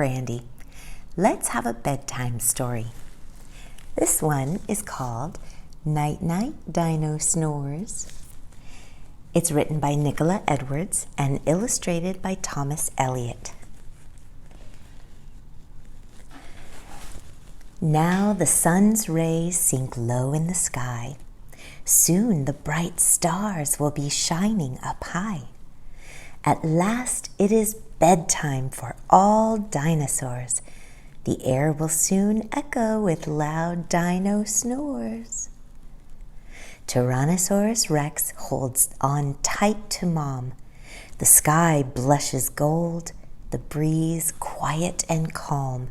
Brandi. Let's have a bedtime story. This one is called Night Night Dino Snores. It's written by Nicola Edwards and illustrated by Thomas Elliott. Now the sun's rays sink low in the sky. Soon the bright stars will be shining up high. At last it is bedtime for all dinosaurs. The air will soon echo with loud dino snores. Tyrannosaurus Rex holds on tight to Mom. The sky blushes gold, the breeze quiet and calm.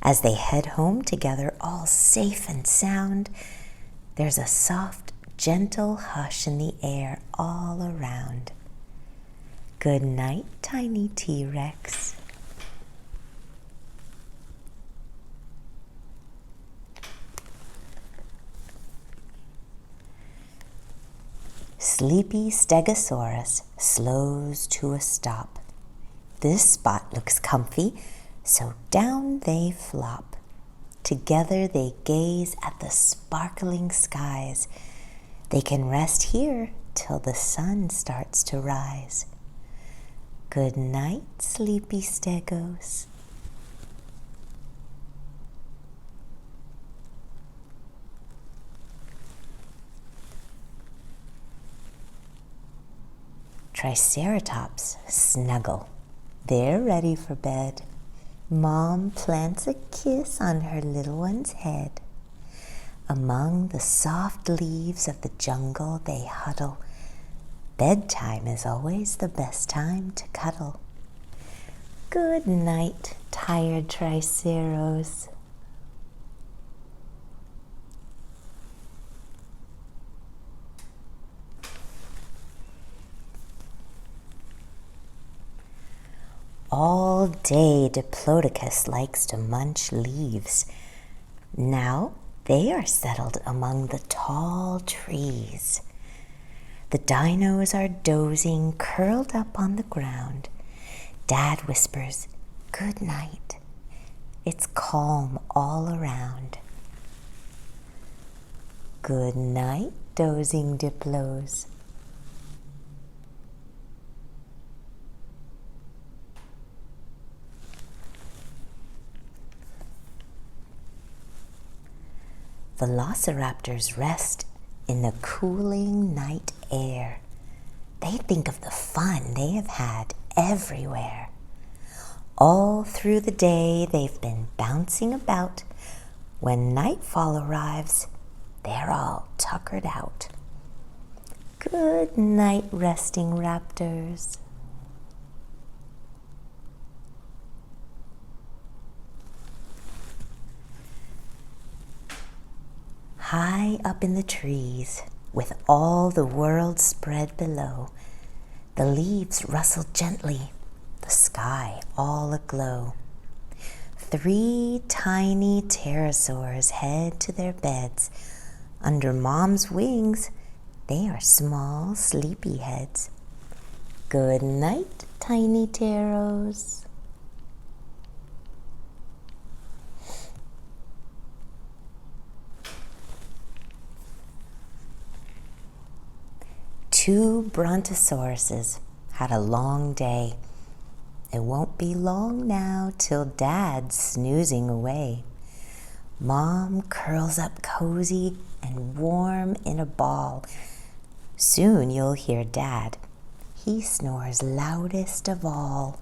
As they head home together, all safe and sound, there's a soft, gentle hush in the air all around. Good night, tiny T-Rex. Sleepy Stegosaurus slows to a stop. This spot looks comfy, so down they flop. Together they gaze at the sparkling skies. They can rest here till the sun starts to rise. Good night, Sleepy Stegos. Triceratops snuggle. They're ready for bed. Mom plants a kiss on her little one's head. Among the soft leaves of the jungle they huddle. Bedtime is always the best time to cuddle. Good night, tired Triceros. All day Diplodocus likes to munch leaves. Now they are settled among the tall trees. The dinos are dozing, curled up on the ground. Dad whispers, "Good night." It's calm all around. Good night, dozing Diplos. Velociraptors rest in the cooling night air. They think of the fun they have had everywhere. All through the day they've been bouncing about. When nightfall arrives, they're all tuckered out. Good night, resting raptors. High up in the trees, with all the world spread below, the leaves rustle gently, the sky all aglow. 3 tiny pterosaurs head to their beds. Under Mom's wings, they are small sleepyheads. Good night, tiny pteros. Two brontosauruses had a long day. It won't be long now till Dad's snoozing away. Mom curls up cozy and warm in a ball. Soon you'll hear Dad. He snores loudest of all.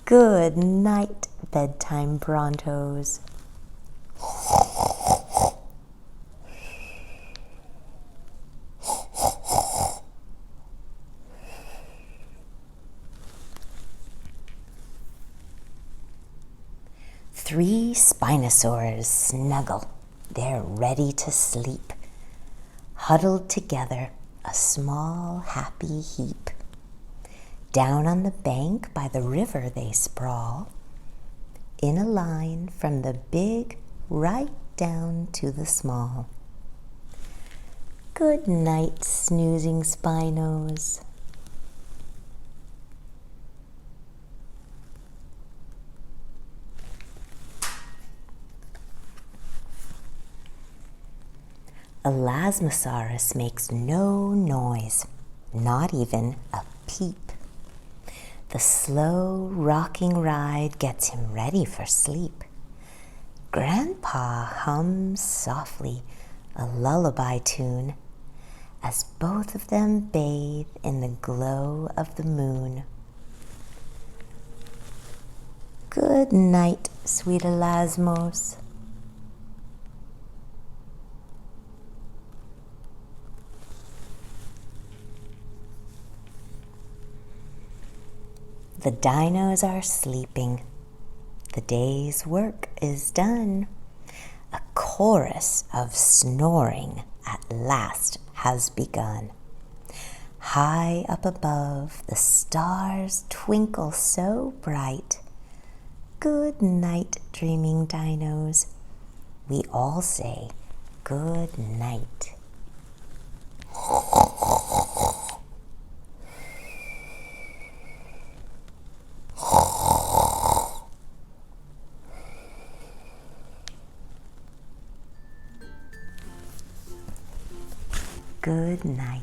Good night, bedtime Brontos. Three Spinosaurs snuggle. They're ready to sleep. Huddled together, a small happy heap. Down on the bank by the river they sprawl, in a line from the big right down to the small. Good night, snoozing Spinos. Elasmosaurus makes no noise, not even a peep. The slow rocking ride gets him ready for sleep. Grandpa hums softly a lullaby tune as both of them bathe in the glow of the moon. Good night, sweet Elasmos. The dinos are sleeping. The day's work is done. A chorus of snoring at last has begun. High up above, the stars twinkle so bright. Good night, dreaming dinos. We all say good night. Good night.